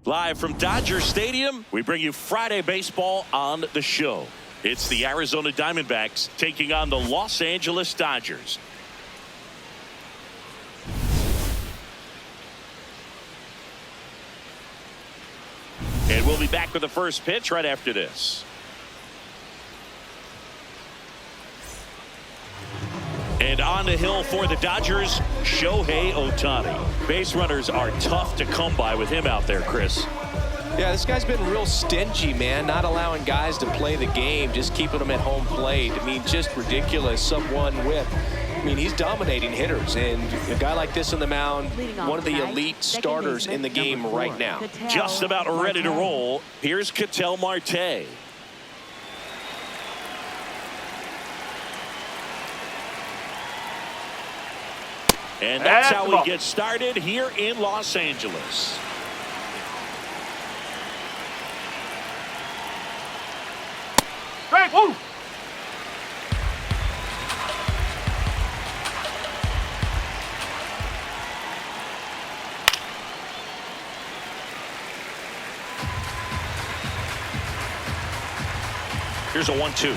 Live from Dodger Stadium, we bring you Friday baseball on the show. It's the Arizona Diamondbacks taking on the Los Angeles Dodgers. And we'll be back with the first pitch right after this. And on the hill for the Dodgers, Shohei Ohtani. Base runners are tough to come by with him out there, Chris. Yeah, this guy's been real stingy, man, not allowing guys to play the game, just keeping them at home plate. I mean, just ridiculous, sub-1 whip. I mean, he's dominating hitters, and a guy like this on the mound, one of the elite starters in the game right now. Just about ready to roll. Here's Ketel Marte. And that's how we get started here in Los Angeles. Strike, woo! Here's a 1-2.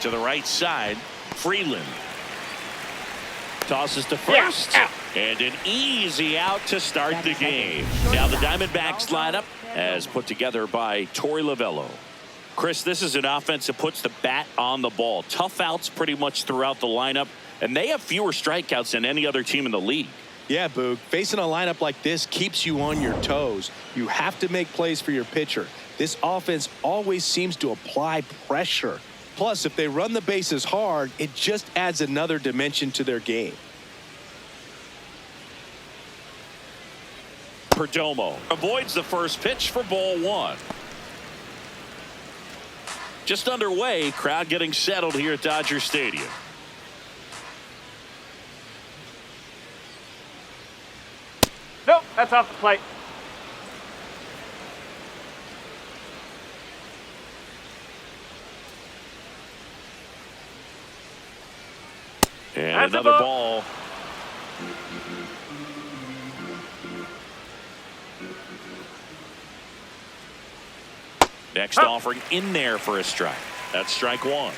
To the right side, Freeland. Tosses to first. Yeah. And an easy out to start the game. Now the Diamondbacks lineup as put together by Torey Lovullo. Chris, this is an offense that puts the bat on the ball. Tough outs pretty much throughout the lineup, and they have fewer strikeouts than any other team in the league. Yeah, Boog. Facing a lineup like this keeps you on your toes. You have to make plays for your pitcher. This offense always seems to apply pressure. Plus, if they run the bases hard, it just adds another dimension to their game. Perdomo avoids the first pitch for ball one. Just underway, crowd getting settled here at Dodger Stadium. Nope, that's off the plate. And that's another ball. Next offering in there for a strike. That's strike one.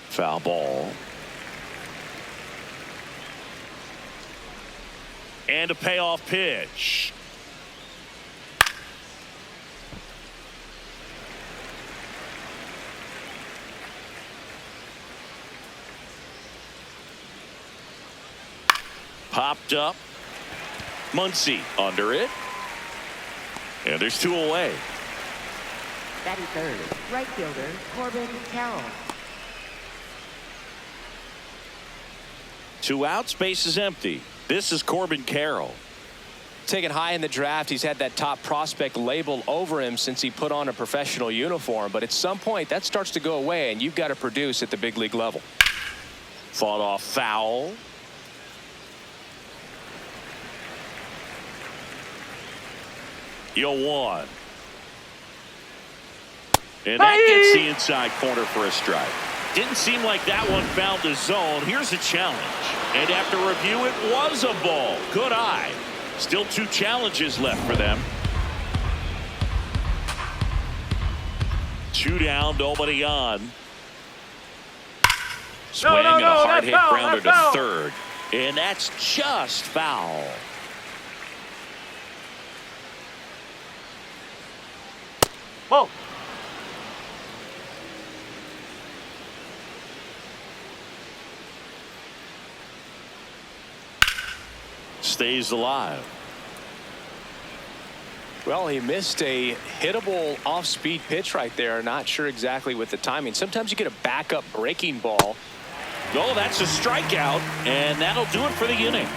Foul ball. And a payoff pitch. Popped up. Muncy under it. And there's two away. Batting third, right fielder Corbin Carroll. Two outs, base is empty. This is Corbin Carroll. Taken high in the draft, he's had that top prospect label over him since he put on a professional uniform. But at some point, that starts to go away, and you've got to produce at the big league level. Fought off foul. One. And that gets the inside corner for a strike. Didn't seem like that one found the zone. Here's a challenge. And after review, it was a ball. Good eye. Still two challenges left for them. Two down, nobody on. Swing and a hard hit grounder to third. And that's just foul. Whoa. Stays alive. Well, he missed a hittable off-speed pitch right there. Not sure exactly with the timing. Sometimes you get a backup breaking ball. Oh, that's a strikeout, and that'll do it for the inning.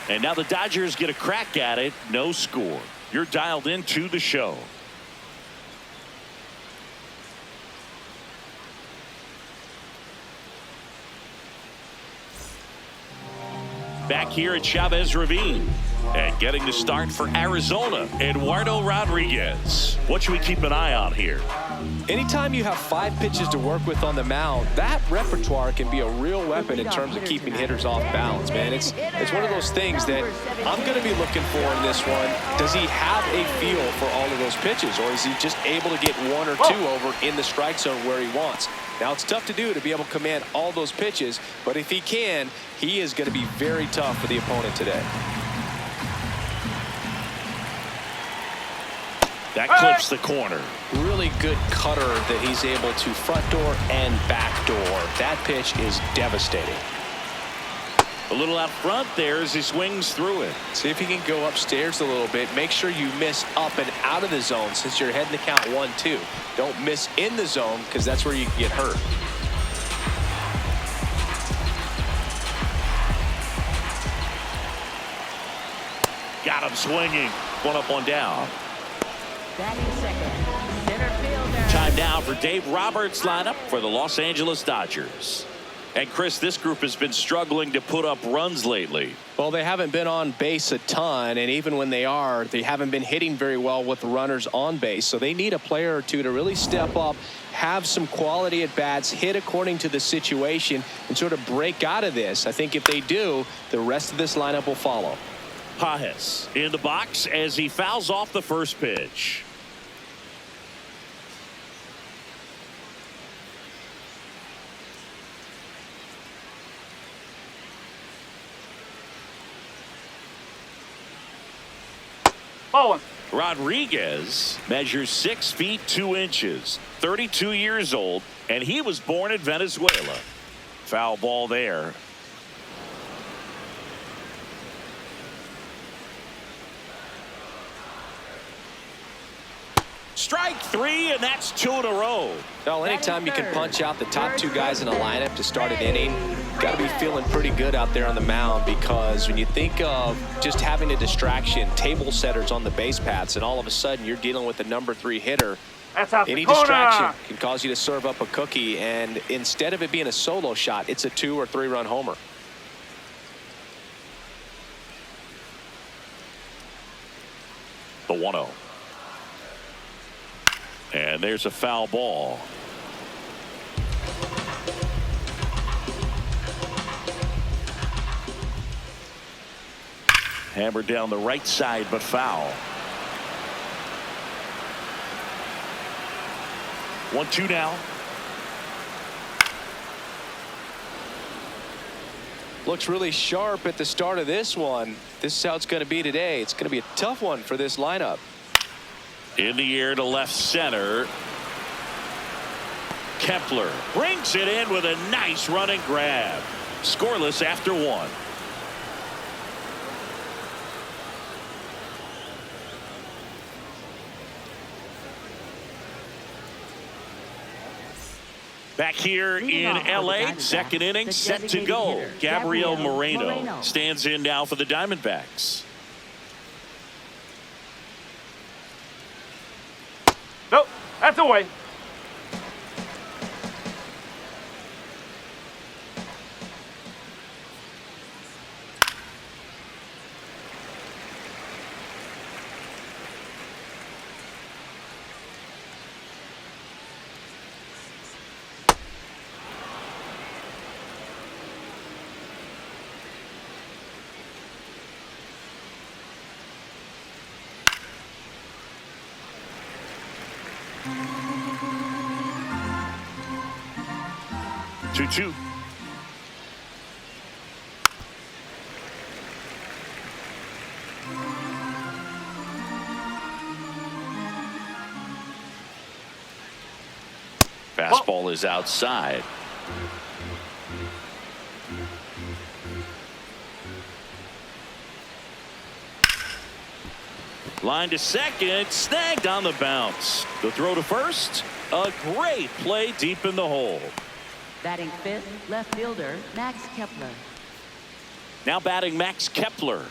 And now the Dodgers get a crack at it. No score. You're dialed into the show. Back here at Chavez Ravine. And getting the start for Arizona, Eduardo Rodriguez. What should we keep an eye on here? Anytime you have 5 pitches to work with on the mound, that repertoire can be a real weapon in terms of keeping hitters off balance, man. It's one of those things that I'm going to be looking for in this one. Does he have a feel for all of those pitches, or is he just able to get 1 or 2 over in the strike zone where he wants? Now, it's tough to do to be able to command all those pitches, but if he can, he is going to be very tough for the opponent today. That clips the corner. Really good cutter that he's able to front door and back door. That pitch is devastating. A little out front there as he swings through it. See if he can go upstairs a little bit. Make sure you miss up and out of the zone since you're heading to count 1-2. Don't miss in the zone because that's where you can get hurt. Got him swinging. 1 up, 1 down. Batting second, center fielder. Time now for Dave Roberts' lineup for the Los Angeles Dodgers. And Chris, this group has been struggling to put up runs lately. Well, they haven't been on base a ton, and even when they are, they haven't been hitting very well with the runners on base. So they need a player or two to really step up, have some quality at bats, hit according to the situation, and sort of break out of this. I think if they do, the rest of this lineup will follow. Pages in the box as he fouls off the first pitch. Ball 1. Rodriguez measures 6 feet 2 inches, 32 years old, and he was born in Venezuela. Foul ball there. Strike 3, and that's 2 in a row. Well, anytime you can punch out the top 2 guys in a lineup to start an inning, got to be feeling pretty good out there on the mound, because when you think of just having a distraction, table setters on the base paths, and all of a sudden you're dealing with the number 3 hitter, That's out any the corner. distraction can cause you to serve up a cookie, and instead of it being a solo shot, it's a 2 or 3 run homer. The 1-0. And there's a foul ball. Hammered down the right side, but foul. 1-2 now. Looks really sharp at the start of this one. This is how it's going to be today. It's going to be a tough one for this lineup. In the air to left center. Kepler brings it in with a nice running grab. Scoreless after 1. Back here in LA, second inning set to go. Gabriel Moreno stands in now for the Diamondbacks. Nope, that's away. Two. Fastball is outside. Line to second, snagged on the bounce. The throw to first, a great play deep in the hole. Batting fifth, left fielder, Max Kepler. Now batting Max Kepler.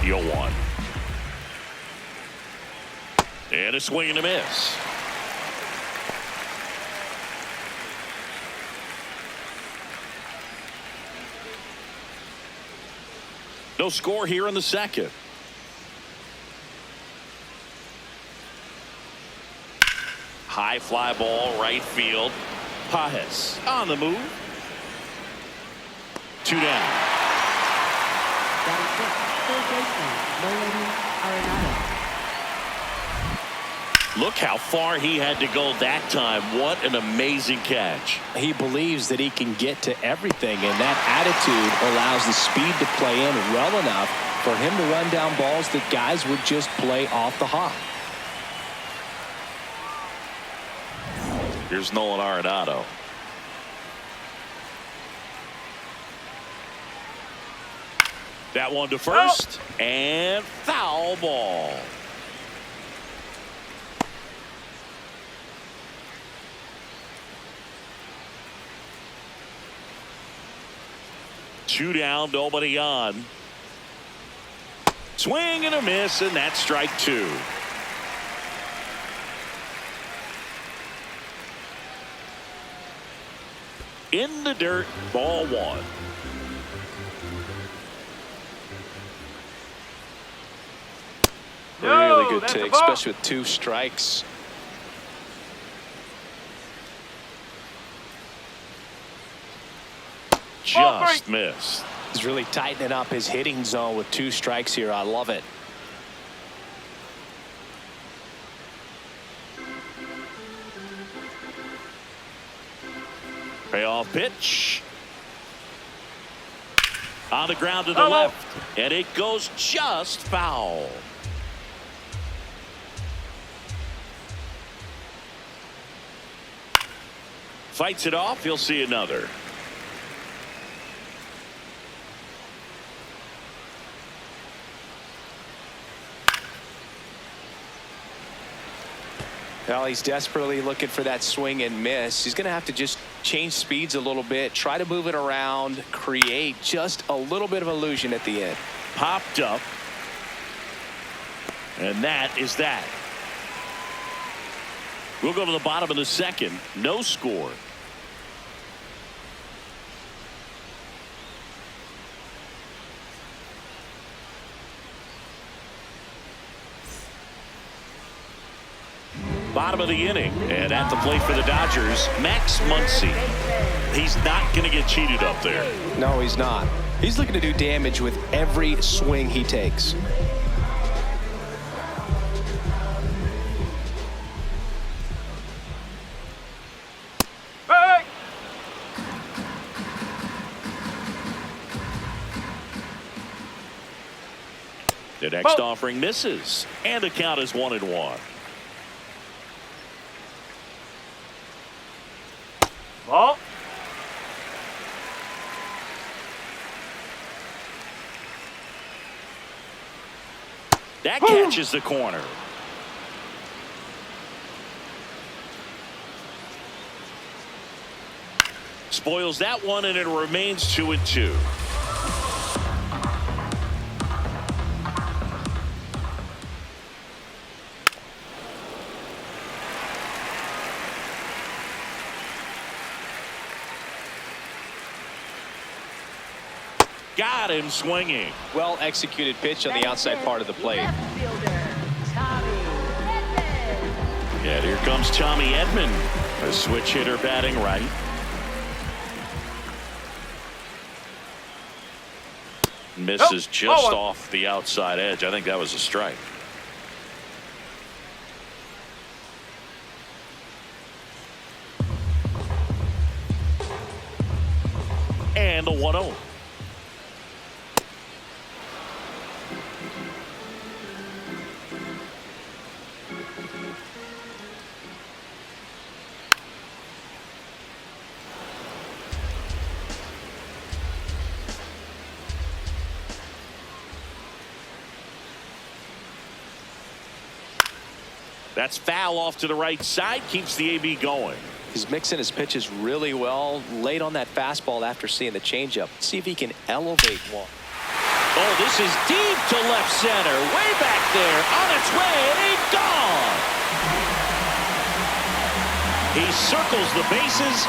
You'll one. And a swing and a miss. No score here in the second. High fly ball, right field. Pajes on the move. 2 down. Batting fifth, third baseman, Nolan Arenado. Look how far he had to go that time. What an amazing catch. He believes that he can get to everything, and that attitude allows the speed to play in well enough for him to run down balls that guys would just play off the hop. Here's Nolan Arenado. That one to first, and foul ball. Two down, nobody on. Swing and a miss, and that's strike 2. In the dirt, ball 1. Really good that's a take, ball. especially with 2 strikes. Just missed. He's really tightening up his hitting zone with 2 strikes here. I love it. Payoff pitch. On the ground to the left, and it goes just foul. Fights it off. He'll see another. Well, he's desperately looking for that swing and miss. He's going to have to just change speeds a little bit, try to move it around, create just a little bit of illusion at the end. Popped up. And that is that. We'll go to the bottom of the second. No score. Bottom of the inning, and at the plate for the Dodgers, Max Muncy. He's not going to get cheated up there. No, he's not. He's looking to do damage with every swing he takes. Hey! The next offering misses, and the count is 1-1. Ball. That catches the corner. Spoils that one, and it remains 2-2. Got him swinging. Well executed pitch on the outside part of the plate. Left fielder, Tommy Edman. And here comes Tommy Edman, a switch hitter batting right. Misses just off the outside edge. I think that was a strike. And the 1-0. That's foul off to the right side, keeps the AB going. He's mixing his pitches really well, late on that fastball after seeing the changeup. See if he can elevate one. Oh, this is deep to left center, way back there, on its way, and gone. He circles the bases.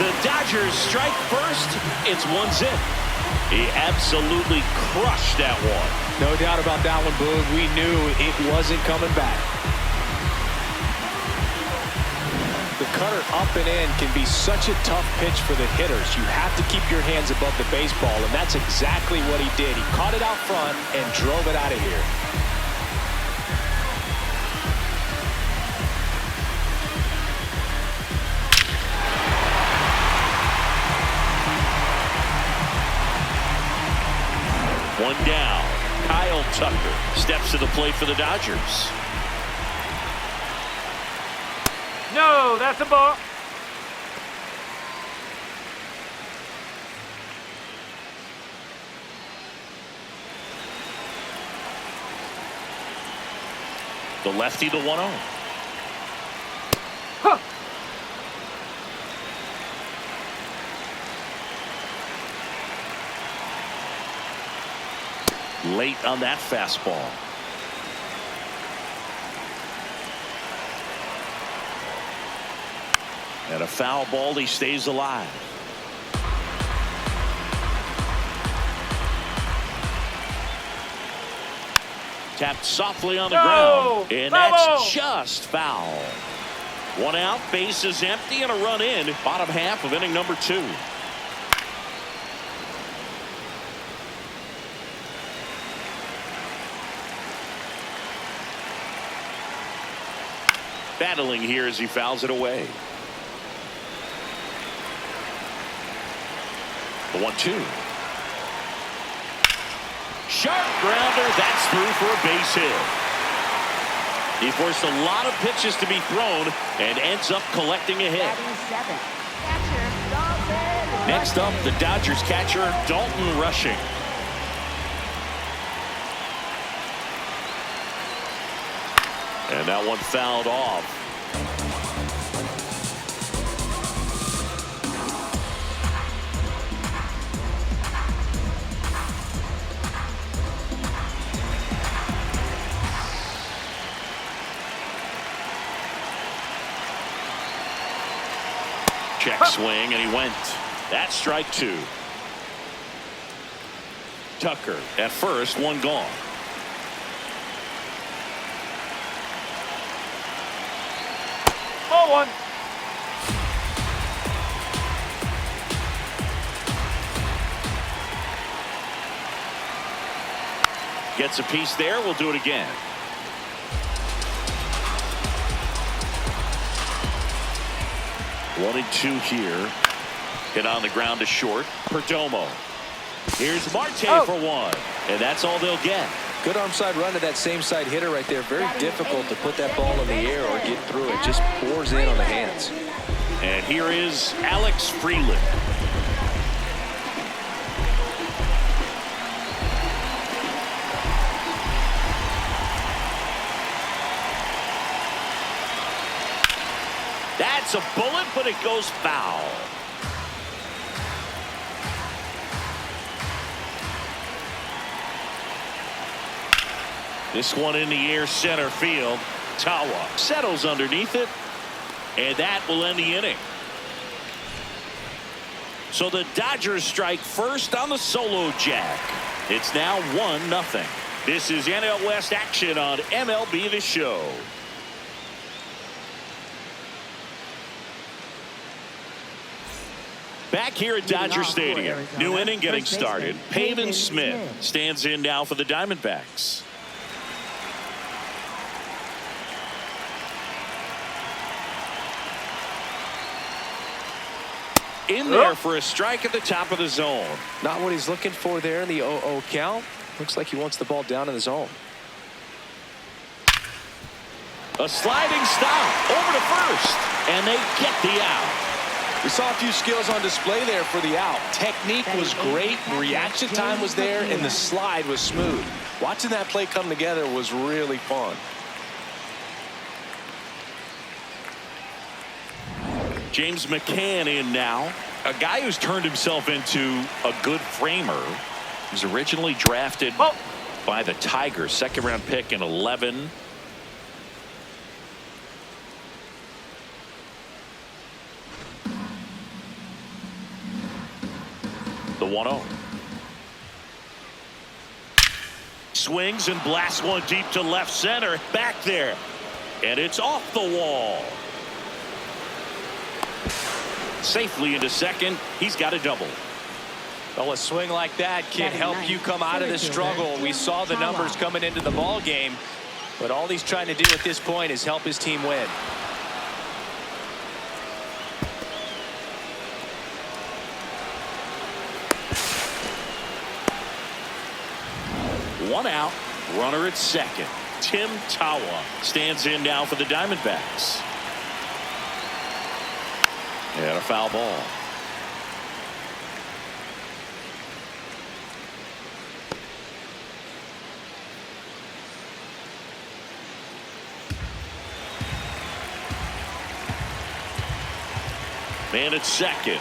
The Dodgers strike first. It's 1-0. He absolutely crushed that one. No doubt about that one, Boog. We knew it wasn't coming back. The cutter up and in can be such a tough pitch for the hitters. You have to keep your hands above the baseball, and that's exactly what he did. He caught it out front and drove it out of here. One down. Kyle Tucker steps to the plate for the Dodgers. No, that's a ball. The lefty, the 1-0. Huh. Late on that fastball. And a foul ball, he stays alive. Tapped softly on the ground, and that's just foul. One out, base is empty, and a run in. Bottom half of inning number 2. Battling here as he fouls it away. The 1-2. Sharp grounder. That's through for a base hit. He forced a lot of pitches to be thrown and ends up collecting a hit. Next up, the Dodgers catcher, Dalton Rushing. And that one fouled off. Check swing, and he went. That's strike 2. Tucker at first, one gone. Ball 1. Gets a piece there. We'll do it again. One and 2 here. Hit on the ground to short. Perdomo. Here's Marte for one. And that's all they'll get. Good arm side run to that same side hitter right there. Very difficult to put that ball in the air or get through it. Just pours in on the hands. And here is Alex Freeland. That's a bullet, but it goes foul. This one in the air, center field. Tawa settles underneath it, and that will end the inning. So the Dodgers strike first on the solo jack. It's now 1-0. This is NL West action on MLB The Show. Back here at Dodger Stadium, new inning getting started. Pavin Smith stands in now for the Diamondbacks. In there for a strike at the top of the zone. Not what he's looking for there in the 0-0 count. Looks like he wants the ball down in the zone. A sliding stop over to first, and they get the out. We saw a few skills on display there for the out. Technique was great, reaction time was there, and the slide was smooth. Watching that play come together was really fun. James McCann in now. A guy who's turned himself into a good framer. He was originally drafted by the Tigers, second-round pick in 11. The 1-0. swings and blasts one deep to left center. Back there. And it's off the wall. Safely into second. He's got a double. Well, a swing like that can help you come out of the struggle. We saw the numbers coming into the ball game, but all he's trying to do at this point is help his team win. One out, runner at second. Tim Tawa stands in now for the Diamondbacks. And a foul ball. Man at second.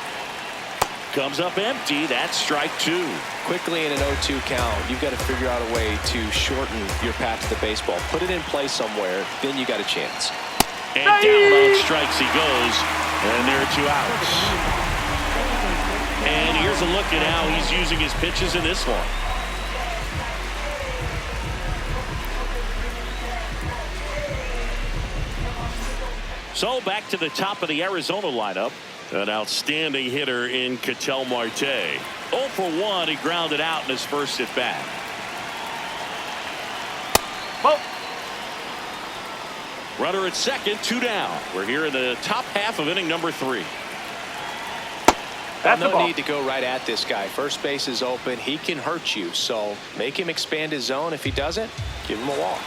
Comes up empty. That's strike two. Quickly in an 0-2 count, you've got to figure out a way to shorten your path to the baseball. Put it in play somewhere, then you got a chance. And down on strikes he goes. And there are 2 outs. And here's a look at how he's using his pitches in this one. So back to the top of the Arizona lineup. An outstanding hitter in Ketel Marte. 0 for 1. He grounded out in his first at bat. Ball. Runner at second, 2 down. We're here in the top half of inning number 3. That's no need to go right at this guy. First base is open. He can hurt you, so make him expand his zone. If he doesn't, give him a walk.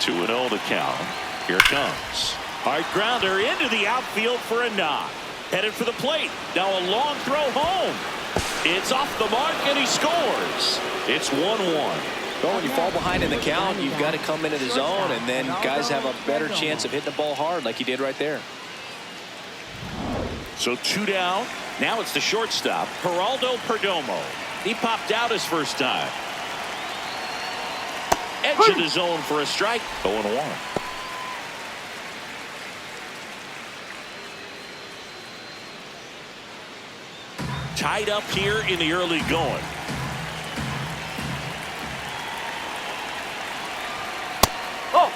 2-0 to count. Here it comes. Hard grounder into the outfield for a knock. Headed for the plate. Now a long throw home. It's off the mark and he scores. It's 1-1. Well, when you fall behind in the count, you've got to come into the zone, and then guys have a better chance of hitting the ball hard like he did right there. So 2 down. Now it's the shortstop, Geraldo Perdomo. He popped out his first time. Edge of the zone for a strike. 0-1. Tied up here in the early going. Oh.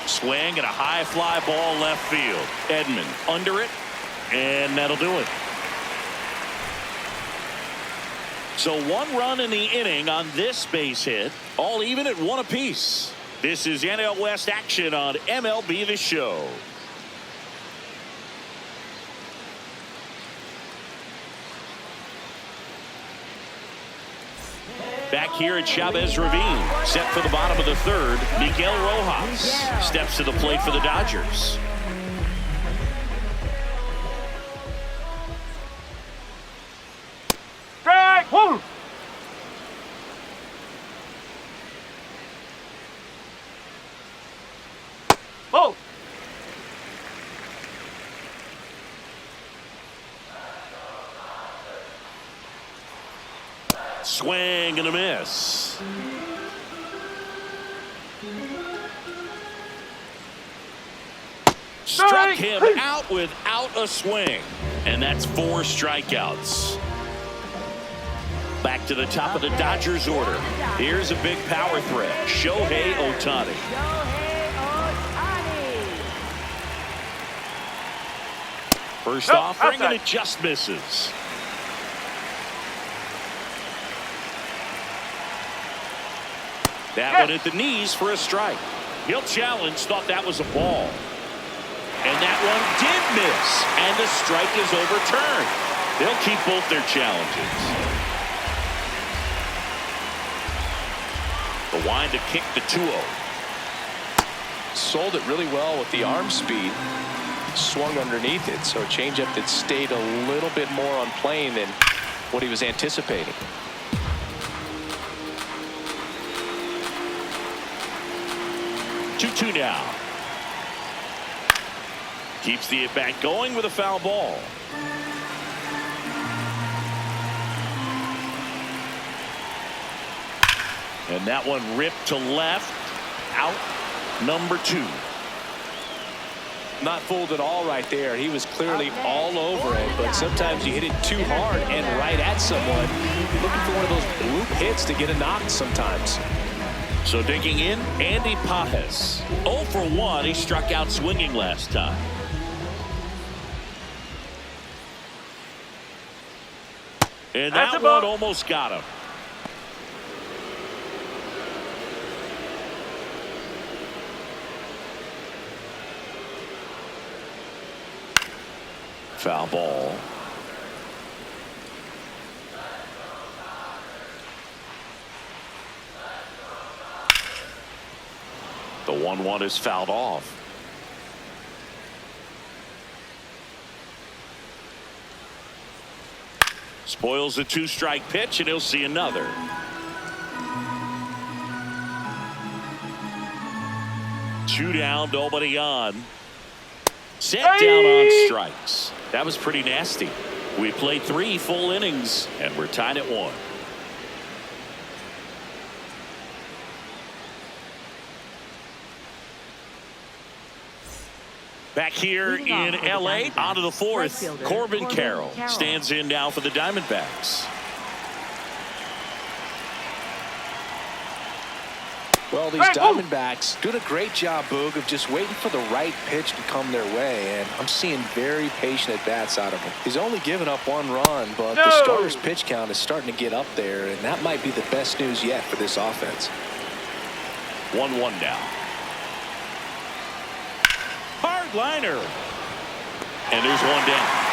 Swing and a high fly ball left field. Edman under it, and that'll do it. So 1 run in the inning on this base hit, all even at 1 apiece. This is NL West action on MLB The Show. Back here at Chavez Ravine, set for the bottom of the 3rd, Miguel Rojas steps to the plate for the Dodgers. Strike. Woo. Oh. Swing and a miss. Struck him out without a swing. And that's 4 strikeouts. Back to the top of the Dodgers order. Here's a big power threat. Shohei Ohtani. First offering, and it just misses. That one at the knees for a strike. He'll challenge, thought that was a ball. And that one did miss, and the strike is overturned. They'll keep both their challenges. The wind to kick the 2-0. Sold it really well with the arm speed. Swung underneath it, so a changeup that stayed a little bit more on plane than what he was anticipating. 2-2 now. Keeps the at-bat going with a foul ball. And that one ripped to left. Out. number 2. Not fooled at all right there. He was clearly all over it, but sometimes you hit it too hard and right at someone. You're looking for one of those loop hits to get a knock sometimes. So digging in, Andy Pajes. 0 for 1. He struck out swinging last time. And that one almost got him. Foul ball. The 1-1 is fouled off. Spoils the 2-strike pitch, and he'll see another. Two down, nobody on. Set down on strikes. That was pretty nasty. We played 3 full innings, and we're tied at 1. Back here in L.A., on to the 4th, Corbin Carroll stands in now for the Diamondbacks. Well, these Diamondbacks doing a great job, Boog, of just waiting for the right pitch to come their way, and I'm seeing very patient at-bats out of him. He's only given up 1 run, but the starter's pitch count is starting to get up there, and that might be the best news yet for this offense. 1-1 now. Hard liner. And there's 1 down.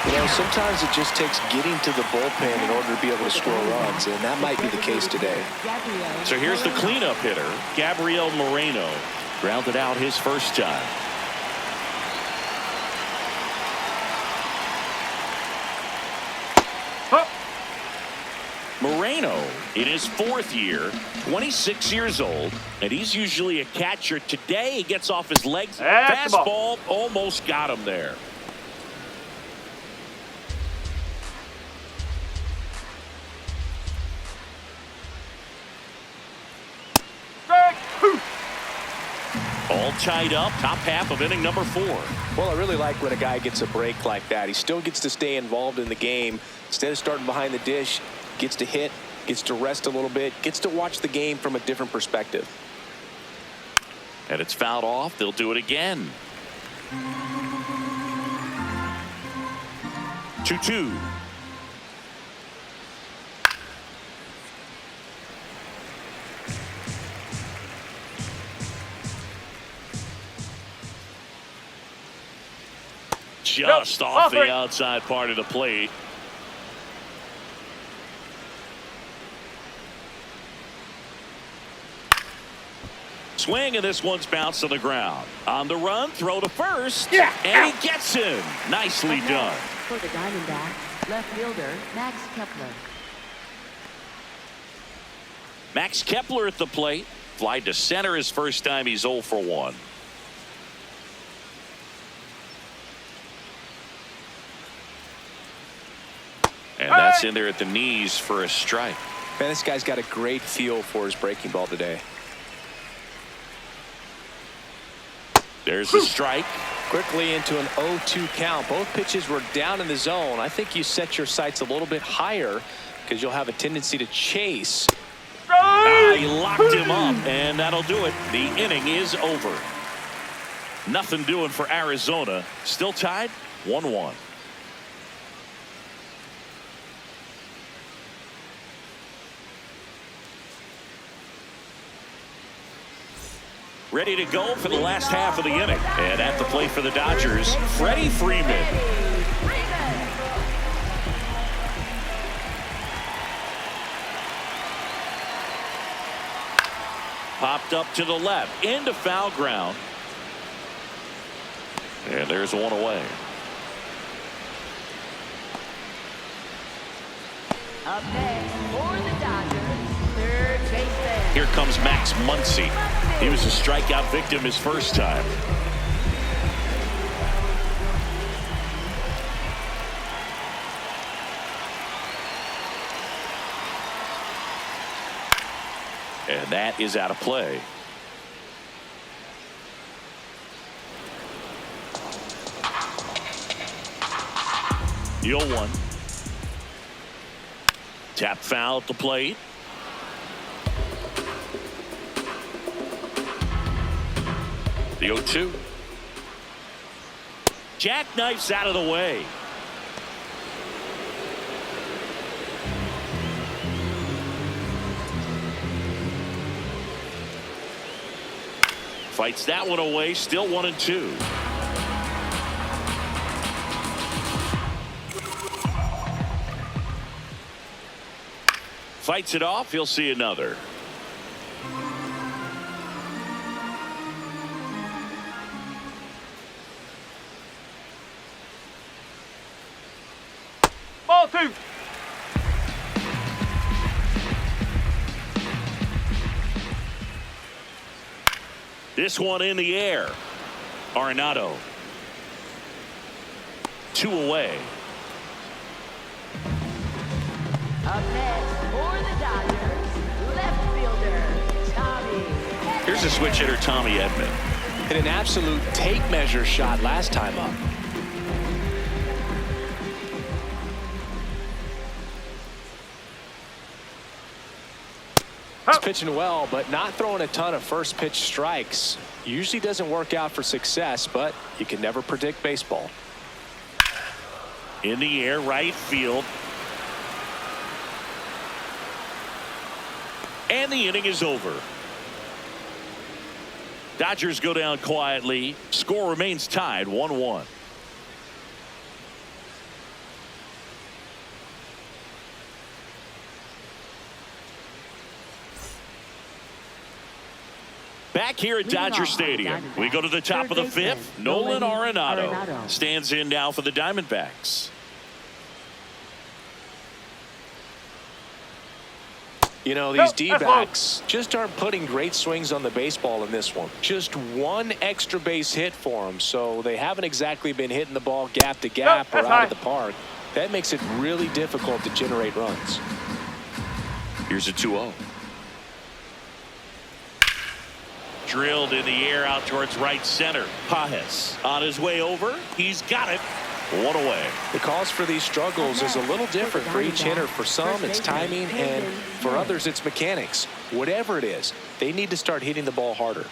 You know, sometimes it just takes getting to the bullpen in order to be able to score runs, and that might be the case today. So here's the cleanup hitter, Gabriel Moreno. Grounded out his first time. Moreno in his 4th year, 26 years old, and he's usually a catcher. Today he gets off his legs. Fastball almost got him there. All tied up, top half of inning number 4. Well, I really like when a guy gets a break like that. He still gets to stay involved in the game. Instead of starting behind the dish, gets to hit, gets to rest a little bit, gets to watch the game from a different perspective. And it's fouled off. They'll do it again. 2-2. Just off the outside part of the plate. Swing, and this one's bounced to the ground. On the run, throw to first, and he gets him. Nicely done. For the Diamondbacks, left fielder Max Kepler. Max Kepler at the plate. Fly to center his first time. He's 0 for 1. And that's in there at the knees for a strike. Man, this guy's got a great feel for his breaking ball today. There's the strike. Quickly into an 0-2 count. Both pitches were down in the zone. I think you set your sights a little bit higher because you'll have a tendency to chase. He locked him up, and that'll do it. The inning is over. Nothing doing for Arizona. Still tied 1-1. Ready to go for the last half of the inning. And at the plate for the Dodgers, Freddie Freeman. Popped up to the left, into foul ground. And there's 1 away. Up next for the Dodgers, third baseman. Here comes Max Muncy. He was a strikeout victim his first time. And that is out of play. The 0-1. Tap foul at the plate. The 0-2. Jackknifes out of the way. Fights that one away. Still 1-2. Fights it off. He'll see another. Ball 2. This one in the air. Arenado. 2 away. Up next for the Dodgers, left fielder, Tommy. Here's a switch hitter, Tommy Edman. Hit an absolute tape measure shot last time up. He's pitching well, but not throwing a ton of first pitch strikes. Usually doesn't work out for success, but you can never predict baseball. In the air, right field. And the inning is over. Dodgers go down quietly. Score remains tied 1-1. Back here at Dodger Stadium, we go to the top of the 5th. Nolan Arenado stands in now for the Diamondbacks. You know, these D-backs just aren't putting great swings on the baseball in this one. Just one extra base hit for them, so they haven't exactly been hitting the ball gap to gap or out of the park. That makes it really difficult to generate runs. Here's a 2-0. Drilled in the air out towards right center. Pajes on his way over. He's got it. 1 away. The cause for these struggles is a little different for each hitter. For some, it's timing, and for others, it's mechanics. Whatever it is, they need to start hitting the ball harder.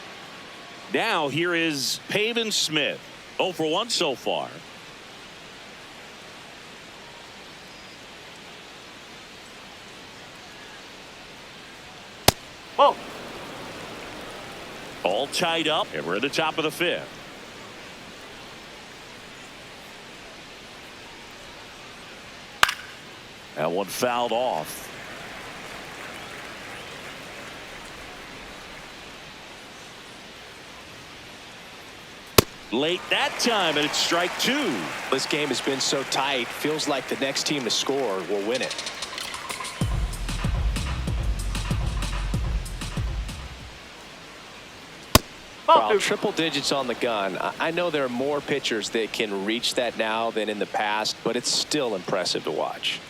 Now here is Pavin Smith. 0 for 1 so far. Ball. All tied up, and we're at the top of the 5th. That one fouled off. Late that time, and it's strike 2. This game has been so tight, feels like the next team to score will win it. Well, triple digits on the gun. I know there are more pitchers that can reach that now than in the past, but it's still impressive to watch.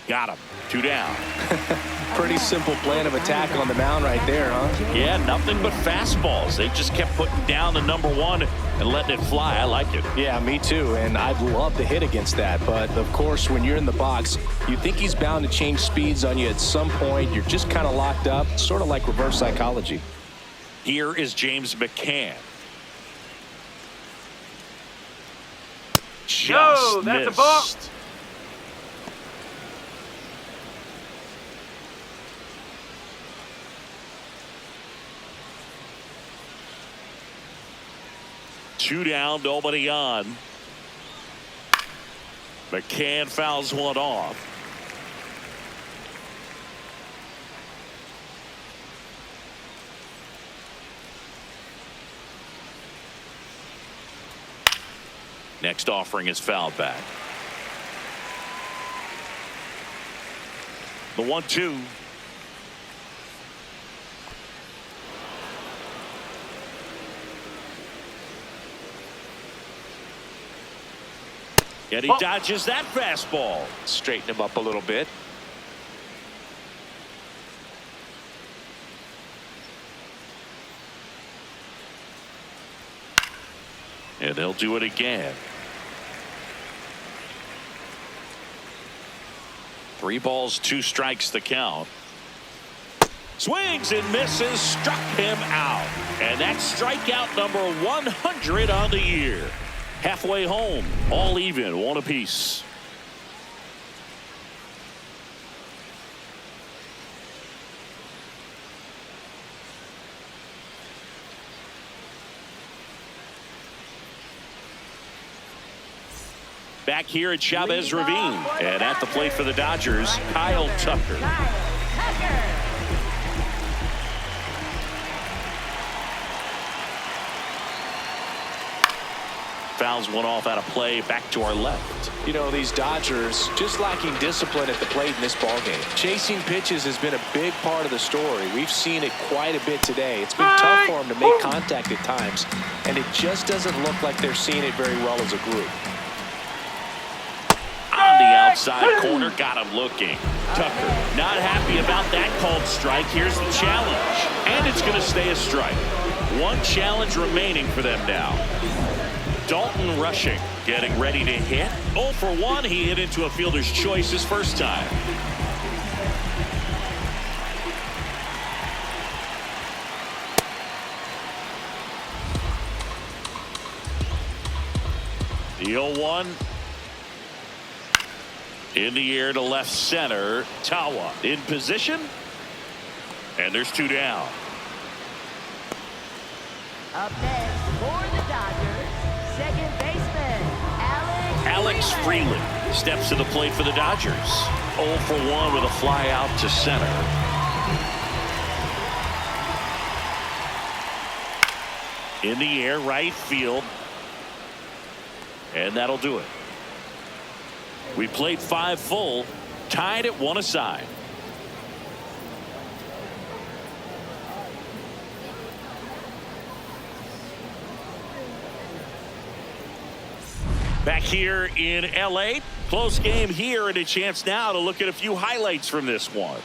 Got him. 2 down. Pretty simple plan of attack on the mound right there, huh? Yeah, nothing but fastballs. They just kept putting down the number 1 and letting it fly. I like it. Yeah, me too, and I'd love to hit against that. But, of course, when you're in the box, you think he's bound to change speeds on you at some point. You're just kind of locked up, sort of like reverse psychology. Here is James McCann. Just that's missed. a ball. Two down, nobody on. McCann fouls one off. Next offering is fouled back. The 1-2. And he dodges that fastball. Straighten him up a little bit. And they'll do it again. 3 balls, 2 strikes the count. Swings and misses, struck him out. And that's strikeout number 100 on the year. Halfway home, all even, 1 apiece. Back here at Chavez Ravine, and at the plate for the Dodgers, Kyle Tucker. Fouls one off out of play, back to our left. You know, these Dodgers just lacking discipline at the plate in this ballgame. Chasing pitches has been a big part of the story. We've seen it quite a bit today. It's been tough for them to make contact at times, and it just doesn't look like they're seeing it very well as a group. On the outside corner, got him looking. Tucker not happy about that called strike. Here's the challenge, and it's going to stay a strike. 1 challenge remaining for them now. Dalton rushing, getting ready to hit. 0 for 1, he hit into a fielder's choice his first time. The 0-1. In the air to left center. Tawa in position. And there's 2 down. Up next for the Dodgers, second baseman, Alex Freeland steps to the plate for the Dodgers. 0 for 1 with a fly out to center. In the air, right field. And that'll do it. We played 5 full, tied at 1 aside. Back here in LA, close game here, and a chance now to look at a few highlights from this one.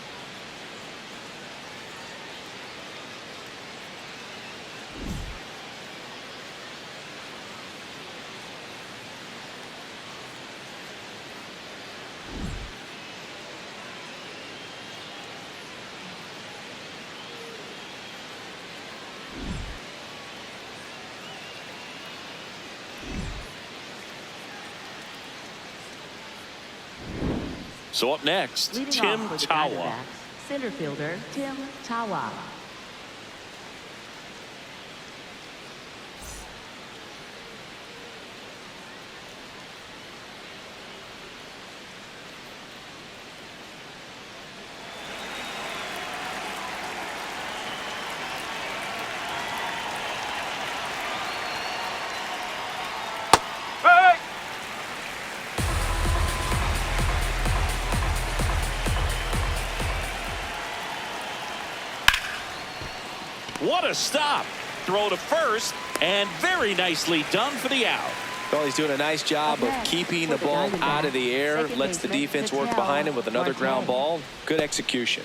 So up next, leading Tim off for the Tawa. Diamondbacks, center fielder Tim Tawa. What a stop. Throw to first, and very nicely done for the out. Well, he's doing a nice job of keeping the ball out of the air, lets the defense work behind him with another ground ball. Good execution.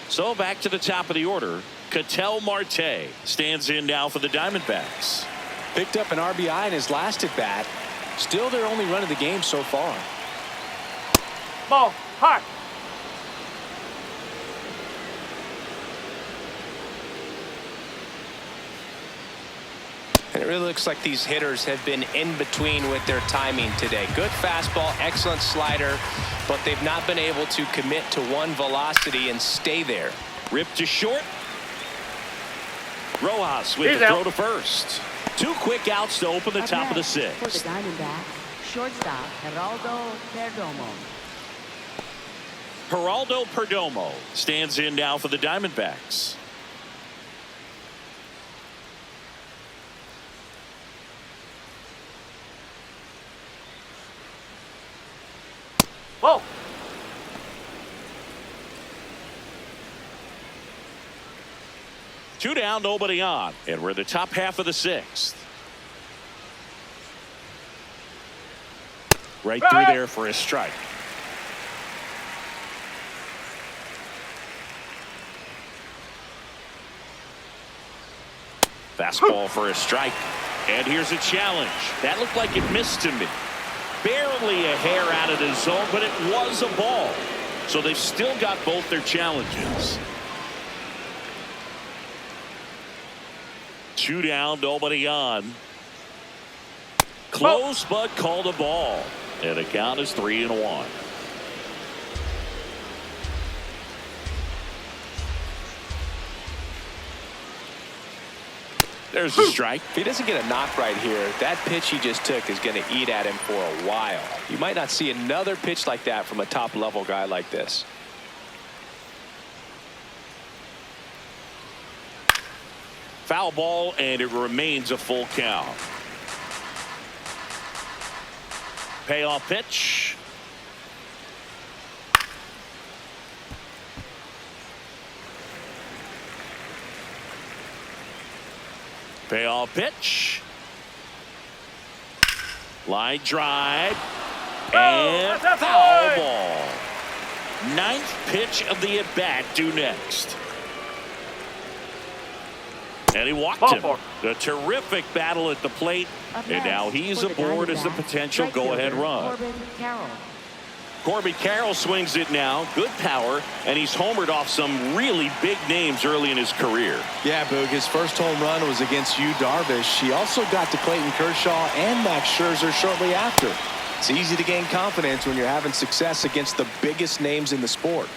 So back to the top of the order. Ketel Marte stands in now for the Diamondbacks. Picked up an RBI in his last at bat. Still their only run of the game so far. Ball, hot. And it really looks like these hitters have been in between with their timing today. Good fastball, excellent slider, but they've not been able to commit to one velocity and stay there. Ripped to short. Rojas with He's the throw out. to first. 2 quick outs to open the Up top of the next For the 6th. Diamondbacks, shortstop Geraldo Perdomo. Geraldo Perdomo stands in now for the Diamondbacks. Whoa. 2 down, nobody on, and we're the top half of the 6th. Right through there for a strike. Fastball for a strike. And here's a challenge. That looked like it missed to me. Barely a hair out of the zone, but it was a ball. So they've still got both their challenges. 2 down, nobody on. Close, but called a ball. And the count is 3-1. There's a strike. If he doesn't get a knock right here, that pitch he just took is going to eat at him for a while. You might not see another pitch like that from a top-level guy like this. Foul ball, and it remains a full count. Payoff pitch. Payoff pitch. Line drive. And foul ball. 9th pitch of the at-bat due next. And he walked him. A terrific battle at the plate. And now he's aboard as the potential go-ahead run. Corbin Carroll swings it now. Good power. And he's homered off some really big names early in his career. Yeah, Boog, his first home run was against Yu Darvish. He also got to Clayton Kershaw and Max Scherzer shortly after. It's easy to gain confidence when you're having success against the biggest names in the sport.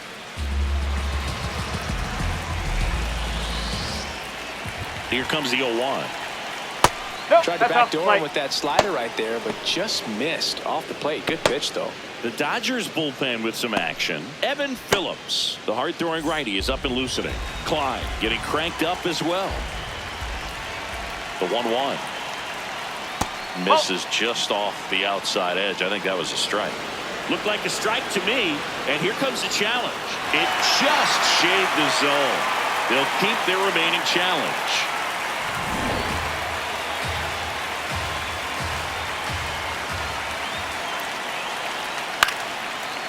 Here comes the 0-1. Nope, Tried to backdoor him with that slider right there, but just missed off the plate. Good pitch, though. The Dodgers bullpen with some action. Evan Phillips, the hard-throwing righty, is up and loosening. Klein getting cranked up as well. The 1-1. Misses just off the outside edge. I think that was a strike. Looked like a strike to me. And here comes the challenge. It just shaved the zone. They'll keep their remaining challenge.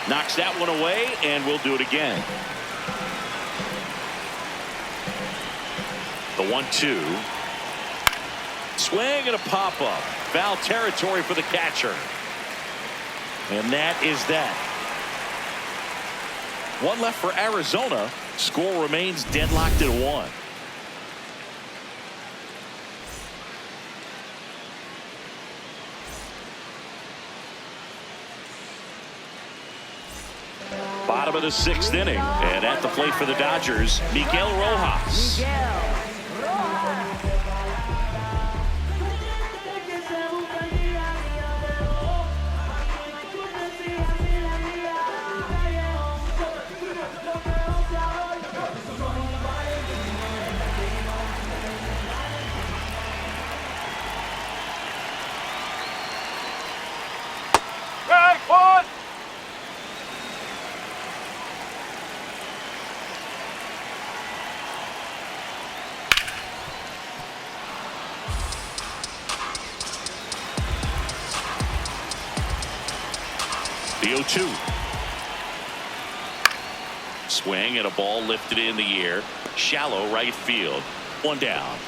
Knocks that one away, and we'll do it again. The 1-2. Swing and a pop-up. Foul territory for the catcher. And that is that. One left for Arizona. Score remains deadlocked at 1. Bottom of the 6th inning, and at the plate for the Dodgers, Miguel Rojas. The 0-2. Swing and a ball lifted in the air. Shallow right field. 1 down.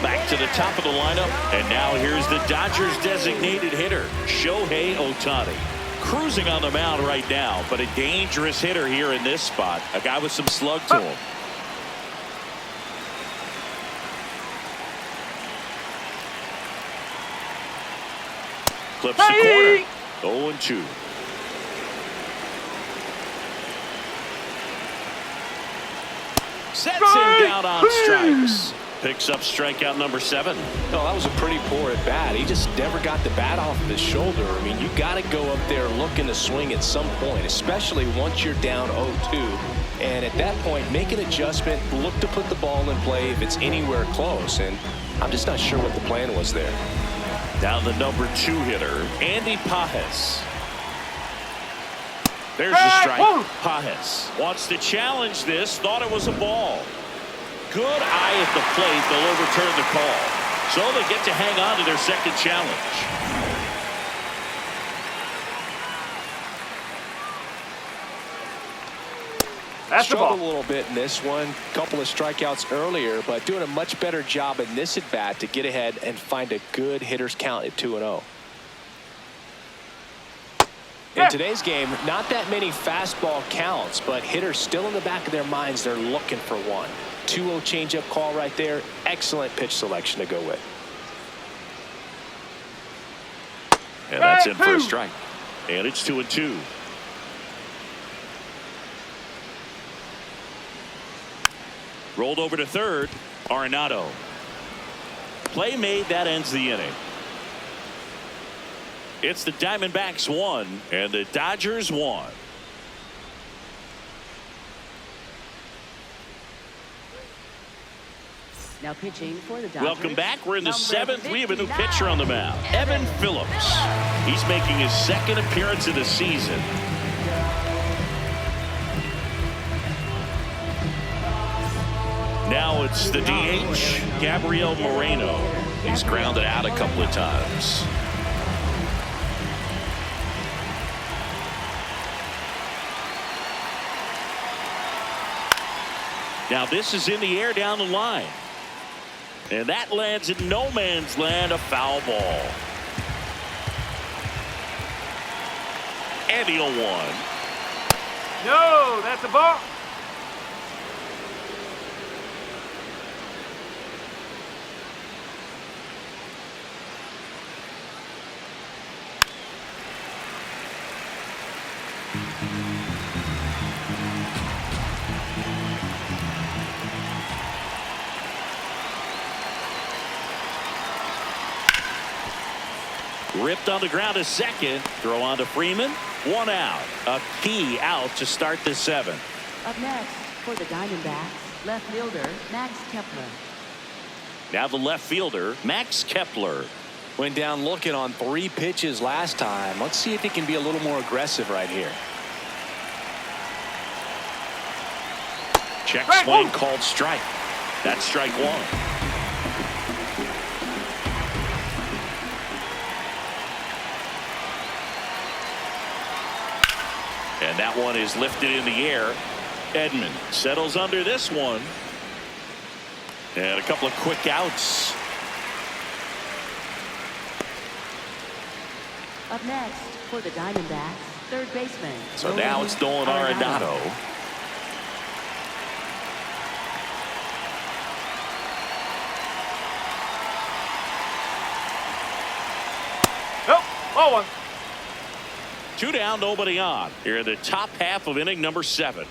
Back to the top of the lineup. And now here's the Dodgers designated hitter, Shohei Ohtani. Cruising on the mound right now, but a dangerous hitter here in this spot. A guy with some slug to him. Clips the corner. 0-2. Sets him down on strikes. Picks up strikeout number 7. No, that was a pretty poor at bat. He just never got the bat off of his shoulder. I mean, you got to go up there looking to swing at some point, especially once you're down 0-2. And at that point, make an adjustment, look to put the ball in play if it's anywhere close. And I'm just not sure what the plan was there. Now the number 2 hitter, Andy Pages. There's the strike. Pages wants to challenge this. Thought it was a ball. Good eye at the plate. They'll overturn the call. So they get to hang on to their second challenge. That's the Struggled ball. a little bit in this one. Couple of strikeouts earlier, but doing a much better job in this at bat to get ahead and find a good hitter's count at 2-0. In today's game, not that many fastball counts, but hitters still in the back of their minds, they're looking for one. 2-0 changeup call right there. Excellent pitch selection to go with. And that's in for a strike. And it's 2-2. Rolled over to third. Arenado. Play made. That ends the inning. It's the Diamondbacks 1 and the Dodgers 1. Now pitching for the Dodgers. Welcome back. We're in the Number 7th. We have a new 59, pitcher on the mound. Evan Phillips. He's making his second appearance of the season. Now it's the DH, Gabriel Moreno. He's grounded out a couple of times. Now this is in the air down the line. And that lands in no man's land, a foul ball. And the 0-1. No, that's a ball. Ripped on the ground to second. Throw on to Freeman. 1 out. A key out to start the 7th. Up next for the Diamondbacks, left fielder Max Kepler. Now the left fielder, Max Kepler. Went down looking on 3 pitches last time. Let's see if he can be a little more aggressive right here. Check swing called strike. That's strike 1. And that one is lifted in the air. Edman settles under this one. And a couple of quick outs. Up next for the Diamondbacks, third baseman. So now it's Nolan Arenado. Nope, ball 1. 2 down, nobody on. Here in the top half of inning number 7.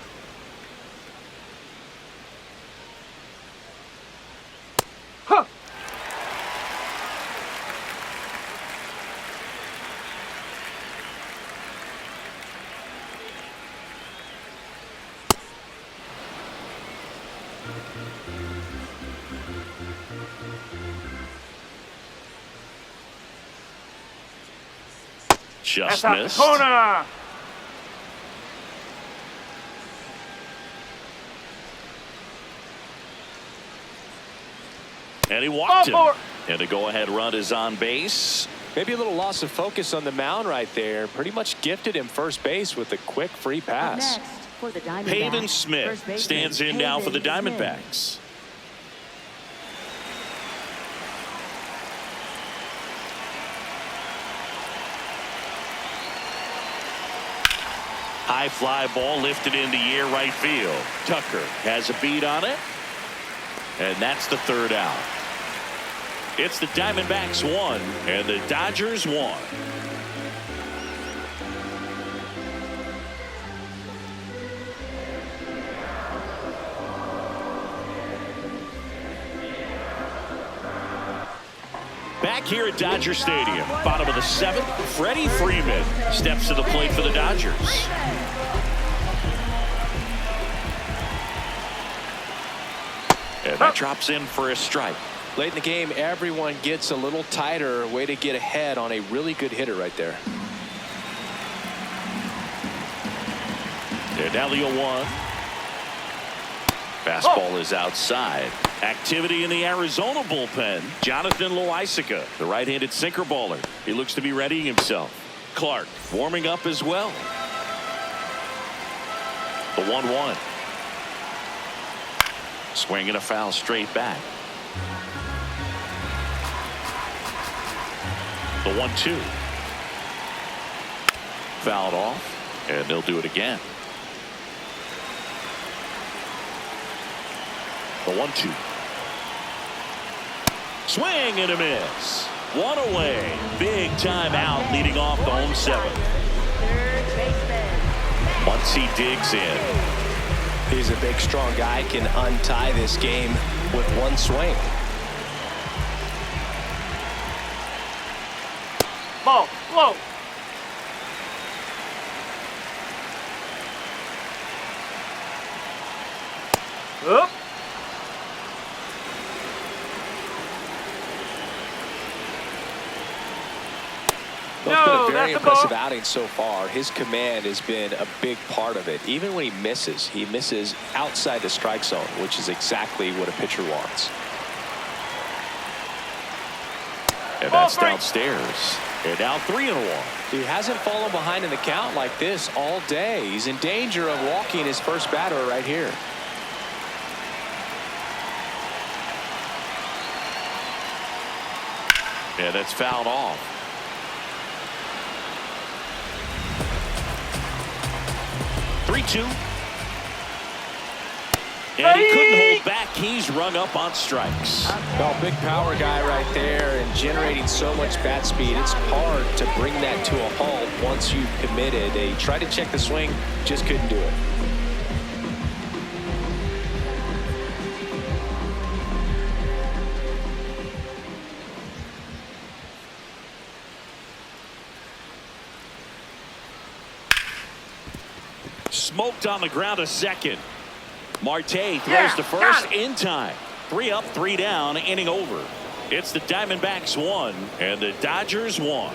Huh. Just That's out the missed. corner. And he walked him. Ball 4. And the go-ahead run is on base. Maybe a little loss of focus on the mound right there. Pretty much gifted him first base with a quick free Up pass. next for the Diamondbacks, Pavin first Smith baseman stands in now for the Pavin Smith. Diamondbacks. High fly ball lifted in the air right field. Tucker has a beat on it. And that's the 3rd out. It's the Diamondbacks 1 and the Dodgers 1. Back here at Dodger Stadium, bottom of the 7th, Freddie Freeman steps to the plate for the Dodgers. And that drops in for a strike. Late in the game, everyone gets a little tighter. Way to get ahead on a really good hitter right there. And now the 0-1. Fastball is outside. Activity in the Arizona bullpen. Jonathan Loaisiga, the right-handed sinker baller. He looks to be readying himself. Clark warming up as well. The 1-1. Swing and a foul straight back. The 1-2. Fouled off, and they'll do it again. The 1-2. Swing and a miss. One away. Big time out leading off the home seventh. Third baseman. Once he digs in. He's a big, strong guy, can untie this game with one swing. Ball, low. Up. Well, it's been a very impressive outing so far. His command has been a big part of it. Even when he misses outside the strike zone, which is exactly what a pitcher wants. And that's downstairs. And now 3-1. He hasn't fallen behind in the count like this all day. He's in danger of walking his first batter right here. And that's fouled off. Three-two. And he couldn't hold back. He's rung up on strikes. Well, big power guy right there and generating so much bat speed. It's hard to bring that to a halt once you've committed. He tried to check the swing, just couldn't do it. Smoked on the ground a second. Marte throws to first in time. 3 up, 3 down, inning over. It's the Diamondbacks 1 and the Dodgers 1.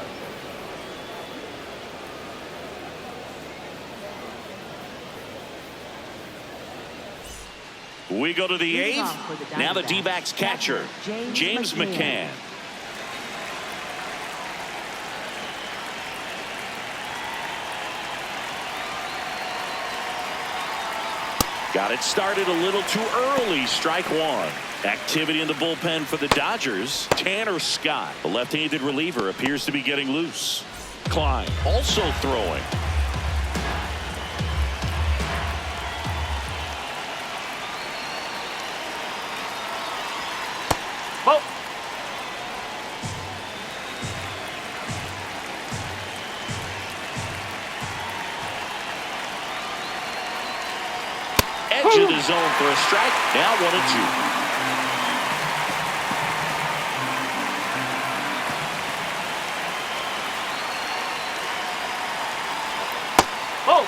We go to the 8th. Now the D-backs catcher, James McCann. Got it started a little too early. Strike one. Activity in the bullpen for the Dodgers. Tanner Scott, the left-handed reliever, appears to be getting loose. Klein also throwing. Ball. Edge of the zone for a strike. Now 1-2. Oh.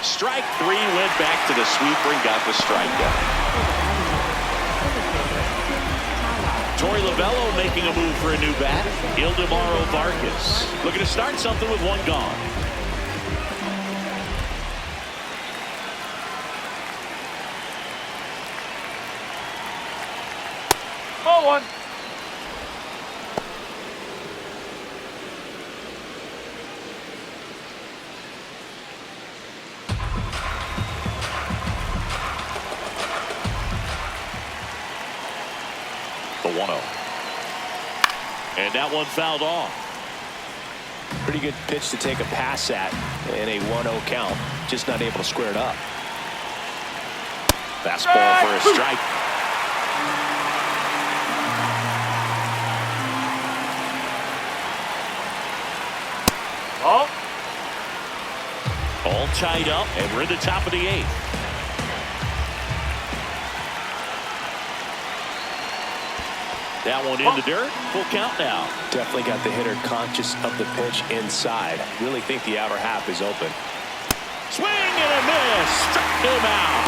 Strike 3, went back to the sweeper and got the strikeout. Torey Lovullo making a move for a new bat. Ildemaro Vargas looking to start something with one gone. Ball one. The 1-0. And that one fouled off. Pretty good pitch to take a pass at in a 1-0 count. Just not able to square it up. Fastball for a strike. Ball. All tied up, and we're in the top of the 8th. That one in the dirt. Full count now. Definitely got the hitter conscious of the pitch inside. Really think the outer half is open. Swing and a miss. Struck him out.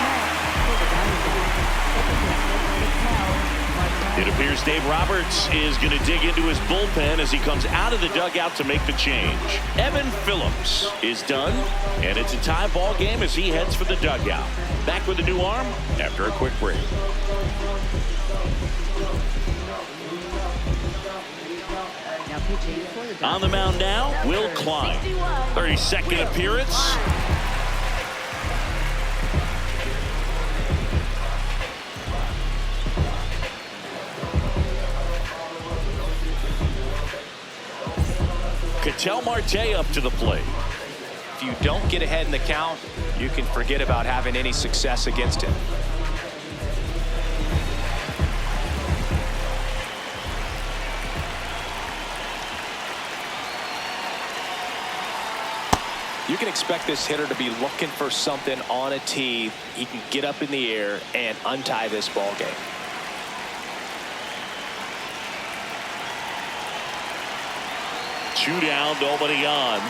It appears Dave Roberts is going to dig into his bullpen as he comes out of the dugout to make the change. Evan Phillips is done, and it's a tie ball game as he heads for the dugout. Back with a new arm after a quick break. pitching for the On the mound now, Will Number Klein. 61, 32nd Will appearance. Klein. Ketel Marte up to the plate. If you don't get ahead in the count, you can forget about having any success against him. You can expect this hitter to be looking for something on a tee. He can get up in the air and untie this ball game. Two down, nobody on.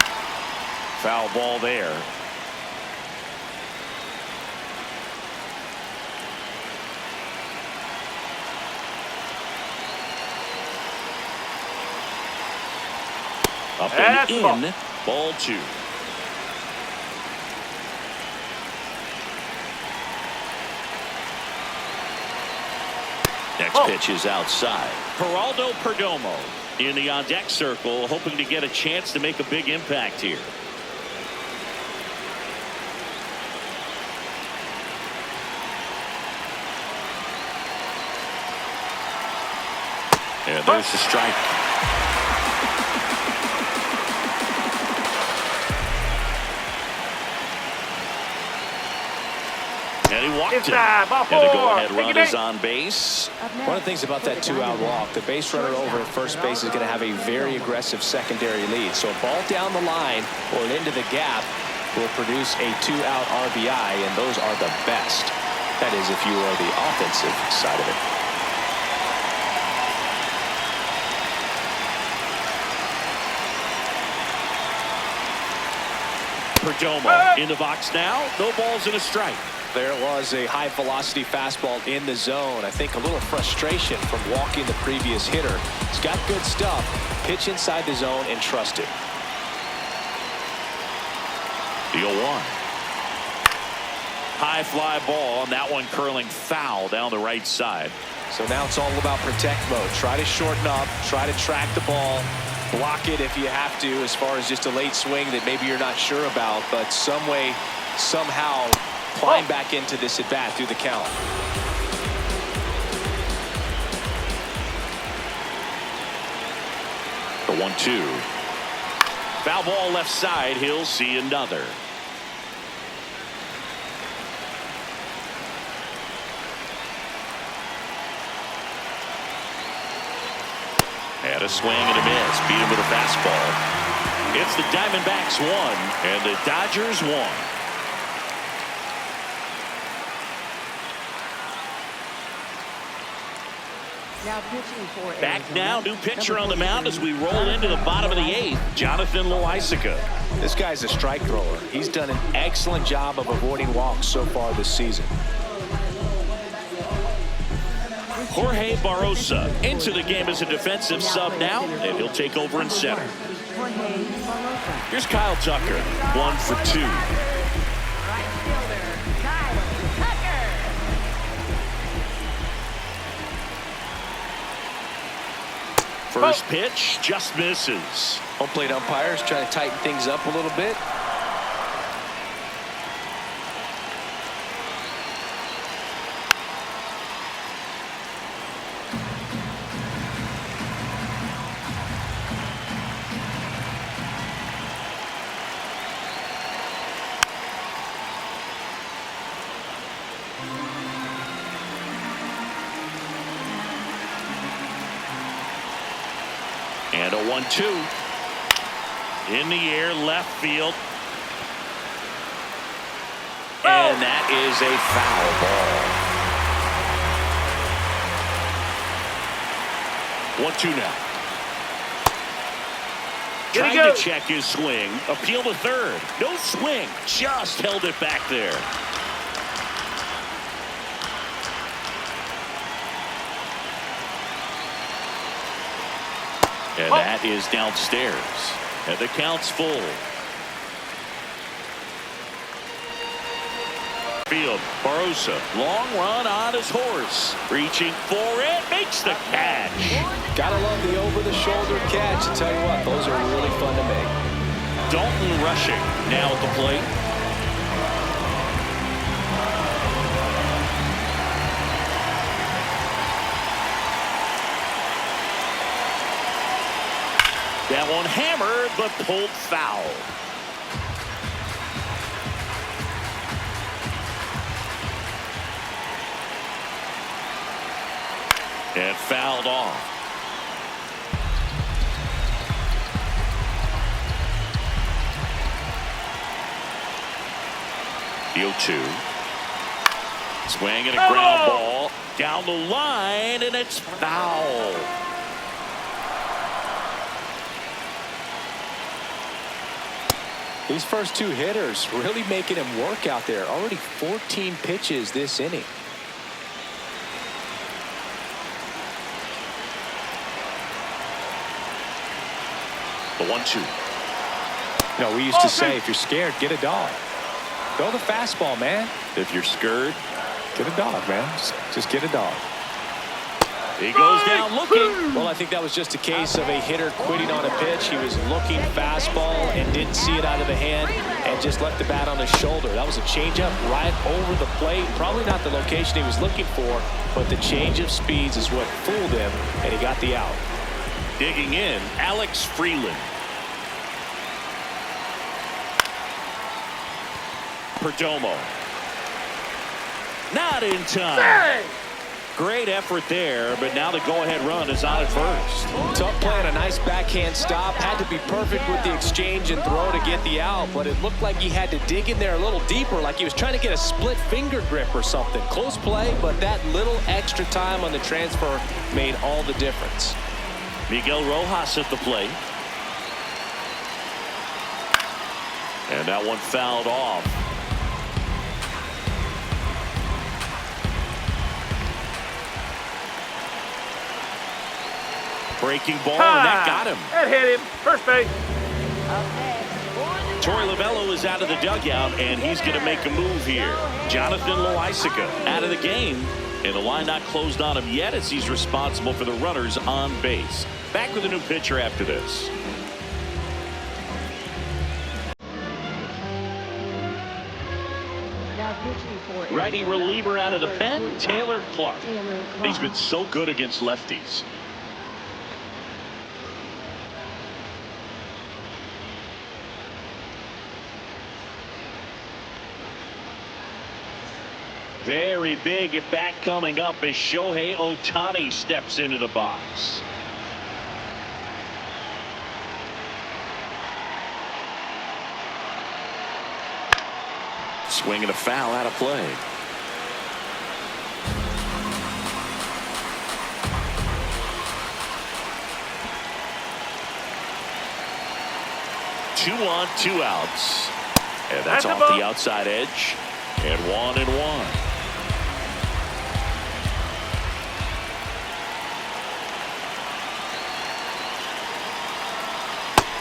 Foul ball there. Up and in. Ball two. Next pitch is outside. Geraldo Perdomo in the on-deck circle, hoping to get a chance to make a big impact here. And there's the strike. And he walked It's it. time. Ball And the four. go-ahead Take run it is in. on base. One of the things about that two-out walk, the base runner over at first base is going to have a very aggressive secondary lead. So a ball down the line or into the gap will produce a two-out RBI, and those are the best. That is, if you are the offensive side of it. Perdomo in the box now. No balls and a strike. There was a high-velocity fastball in the zone. I think a little frustration from walking the previous hitter. He's got good stuff. Pitch inside the zone and trust it. The 0-1. High fly ball, and that one curling foul down the right side. So now it's all about protect mode. Try to shorten up, try to track the ball, block it if you have to, as far as just a late swing that maybe you're not sure about, but some way, somehow climb back into this at bat through the count. The 1-2. Foul ball left side. He'll see another. And a swing and a miss. Beat him with a fastball. It's the Diamondbacks 1 and the Dodgers 1. Now pitching for Back Arizona, now, new pitcher number on the mound as we 43, roll into the bottom of the 8th. Jonathan Loaisiga. This guy's a strike thrower. He's done an excellent job of avoiding walks so far this season. Jorge Barrosa into the game as a defensive sub now, and he'll take over in center. Jorge Barrosa. Here's Kyle Tucker, 1 for 2. Right fielder, Kyle Tucker. First pitch just misses. Home plate umpires trying to tighten things up a little bit. And a 1-2. In the air, left field. And that is a foul ball. 1-2 now. Trying to check his swing. Appeal to third. No swing. Just held it back there. And that is downstairs. And the count's full. field. Barossa, long run on his horse. Reaching for it, makes the catch. Gotta love the over-the-shoulder catch. I tell you what, those are really fun to make. Dalton rushing now at the plate. That one hammered, but pulled foul. And fouled off. The 0-2. Swing and a ground ball down the line, and it's foul. These first two hitters really making him work out there. Already 14 pitches this inning. The 1-2. You know, we used to say, if you're scared, get a dog. Throw the fastball, man. If you're scared, get a dog, man. Just get a dog. He goes down looking. Well, I think that was just a case of a hitter quitting on a pitch. He was looking fastball and didn't see it out of the hand and just left the bat on his shoulder. That was a changeup right over the plate. Probably not the location he was looking for, but the change of speeds is what fooled him, and he got the out. Digging in, Alex Freeland. Perdomo. Not in time. Hey! Great effort there, but now the go-ahead run is on at first. Tough play and a nice backhand stop. Had to be perfect with the exchange and throw to get the out, but it looked like he had to dig in there a little deeper, like he was trying to get a split finger grip or something. Close play, but that little extra time on the transfer made all the difference. Miguel Rojas at the plate. And that one fouled off. Breaking ball, and that got him. That hit him. First base. Torey Lovullo is out of the dugout, and he's going to make a move here. Jonathan Loaisiga out of the game, and the line not closed on him yet as he's responsible for the runners on base. Back with a new pitcher after this. Righty reliever out of the pen, Taylor Clark. He's been so good against lefties. Very big at bat coming up as Shohei Ohtani steps into the box. Swing and a foul out of play. Two on, two outs. And that's off the outside edge. And 1-1.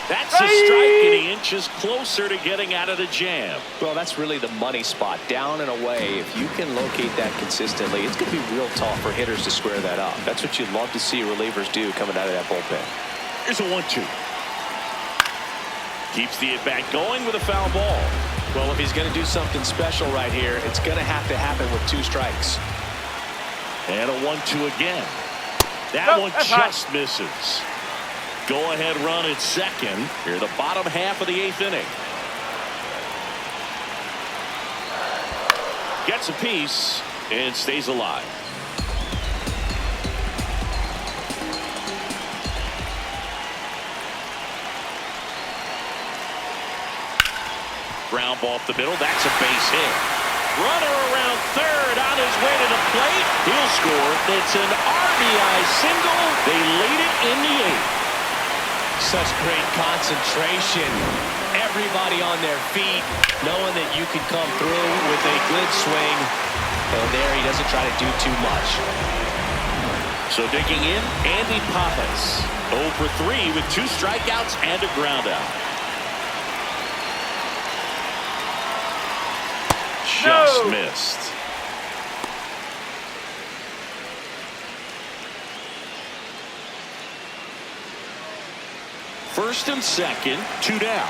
That's a strike, and he inches closer to getting out of the jam. Well, that's really the money spot, down and away. If you can locate that consistently, it's going to be real tough for hitters to square that up. That's what you'd love to see relievers do coming out of that bullpen. Here's a 1-2. Keeps the at-bat going with a foul ball. Well, if he's going to do something special right here, it's going to have to happen with two strikes. And a 1-2 again. That one just misses. Go-ahead run at second here, the bottom half of the 8th inning. Gets a piece and stays alive. Ground ball up the middle. That's a base hit. Runner around third on his way to the plate. He'll score. It's an RBI single. They lead it in the 8th. Such great concentration. Everybody on their feet, knowing that you can come through with a good swing. And there he doesn't try to do too much. So digging in, Andy Pappas. 0 for 3 with 2 strikeouts and a ground out. just missed. First and second, 2 down.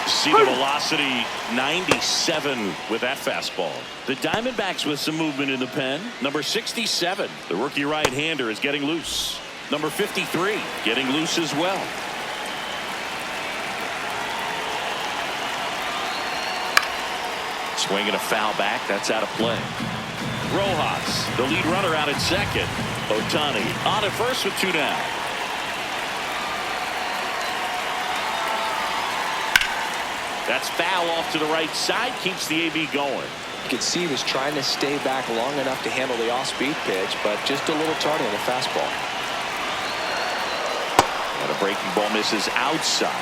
See the velocity, 97 with that fastball. The Diamondbacks with some movement in the pen. Number 67, the rookie right-hander, is getting loose. Number 53 getting loose as well. Swinging a foul back. That's out of play. Rojas, the lead runner, out at second. Ohtani on at first with 2 down. That's foul off to the right side. Keeps the AB going. You could see he was trying to stay back long enough to handle the off-speed pitch, but just a little tardy on the fastball. And a breaking ball misses outside.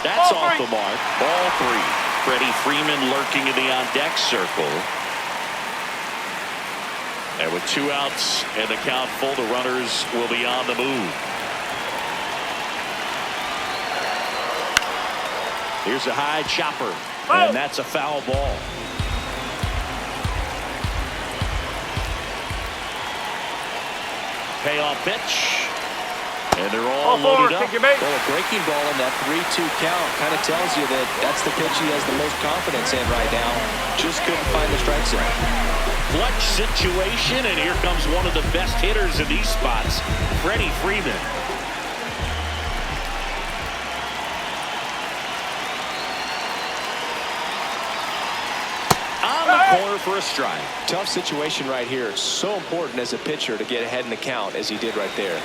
That's off the mark. Ball 3. Freddie Freeman lurking in the on-deck circle. And with 2 outs and the count full, the runners will be on the move. Here's a high chopper, and that's a foul ball. Payoff pitch. And they're all loaded up. Well, a breaking ball in that 3-2 count kind of tells you that that's the pitch he has the most confidence in right now. Just couldn't find the strike zone. Clutch situation, and here comes one of the best hitters in these spots, Freddie Freeman. On the corner for a strike. Tough situation right here. It's so important as a pitcher to get ahead in the count as he did right there.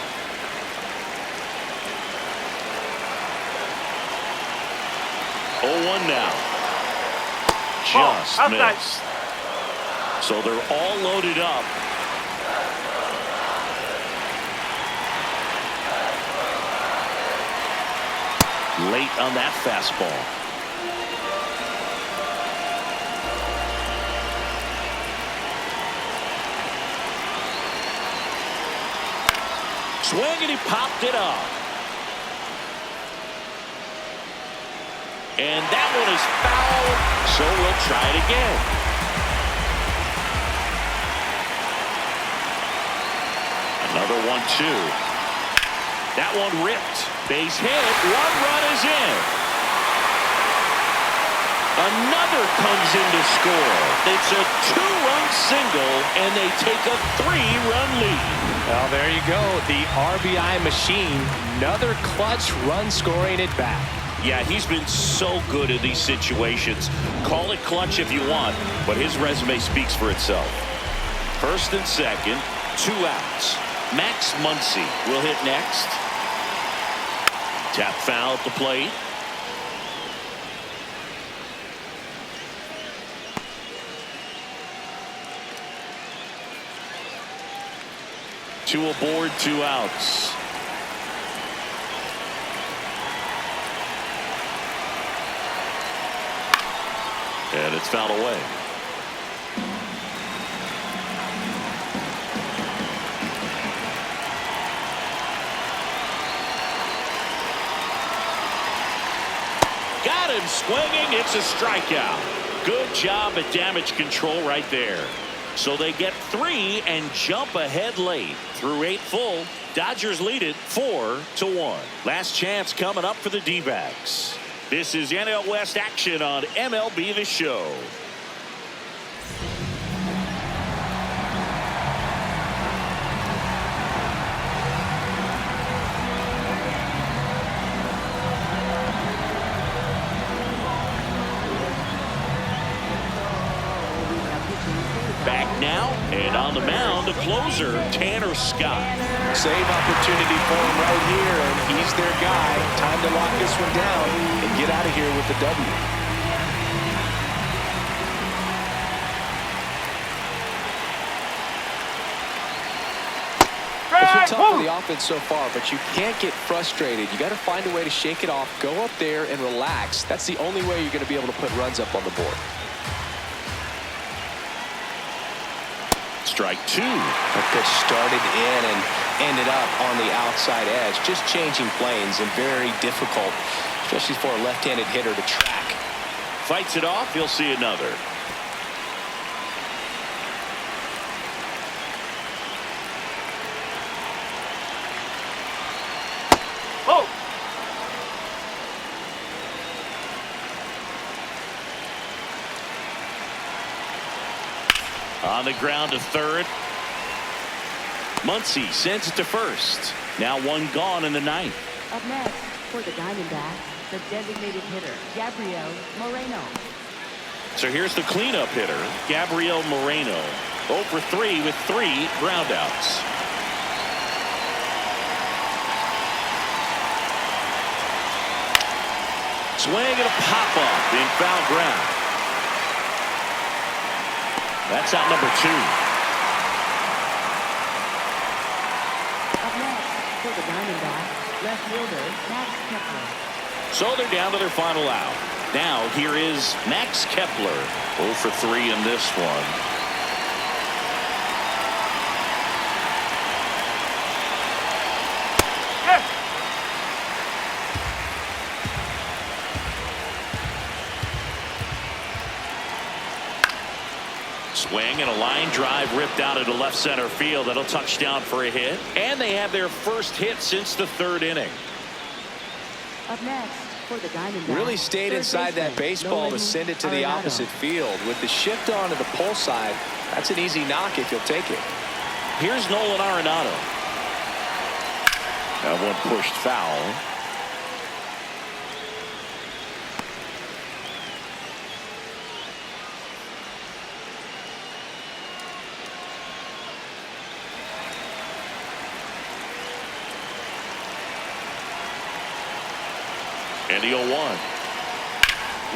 Now. Just missed. So they're all loaded up. Late on that fastball. Swing, and he popped it up. And that one is foul, so we'll try it again. Another 1-2. That one ripped. Base hit. 1 run is in. Another comes in to score. It's a 2-run single, and they take a 3-run lead. Well, there you go. The RBI machine. Another clutch run scoring at bat. Yeah, he's been so good in these situations. Call it clutch if you want, but his resume speaks for itself. First and second, 2 outs. Max Muncy will hit next. Tap foul at the plate. Two aboard, 2 outs. And it's fouled away. Got him swinging. It's a strikeout. Good job at damage control right there. So they get 3 and jump ahead late. Through 8 full, Dodgers lead it 4-1. Last chance coming up for the D-backs. This is NL West action on MLB The Show. Back now, and on the mound, the closer, Tanner Scott. Save opportunity for him right here, and he's their guy. Time to lock this one down and get out of here with the W. It's been tough for the offense so far, but you can't get frustrated. You got to find a way to shake it off, go up there and relax. That's the only way you're going to be able to put runs up on the board. Strike two. The pitch started in and ended up on the outside edge. Just changing planes and very difficult, especially for a left-handed hitter to track. Fights it off. He'll see another. Oh! On the ground to third. Muncy sends it to first. Now one gone in the ninth. Up next, for the Diamondbacks, the designated hitter, Gabriel Moreno. So here's the cleanup hitter, Gabriel Moreno. 0 for 3 with 3 groundouts. Swing and a pop-up in foul ground. That's out number 2. Up next, for the Diamondbacks, left fielder, Max Kepler. So they're down to their final out. Now here is Max Kepler. 0 for 3 in this one. Yes! Swing and a line drive ripped out into left center field. That'll touch down for a hit. And they have their first hit since the 3rd inning. Up next, for the Diamondbacks. Really stayed inside that baseball to send it to the opposite field. With the shift onto the pull side, that's an easy knock if you'll take it. Here's Nolan Arenado. That one pushed foul. And the 0-1.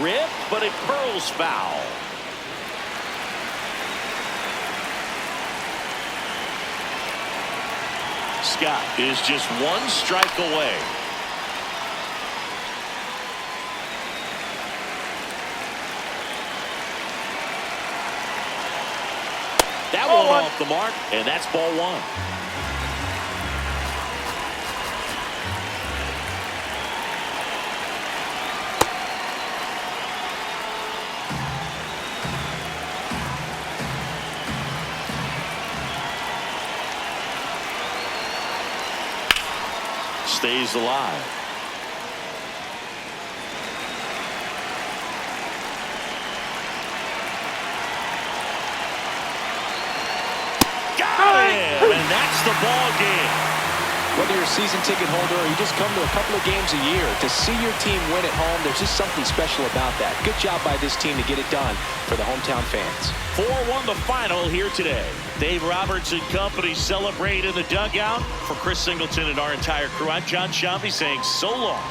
Rip, but it curls foul. Scott is just 1 strike away. That one off the mark, and that's ball 1. Stays alive. Got him, and that's the ball game. Whether you're a season ticket holder or you just come to a couple of games a year, to see your team win at home, there's just something special about that. Good job by this team to get it done for the hometown fans. 4-1 the final here today. Dave Roberts and company celebrate in the dugout. For Chris Singleton and our entire crew, I'm John Shambi saying so long.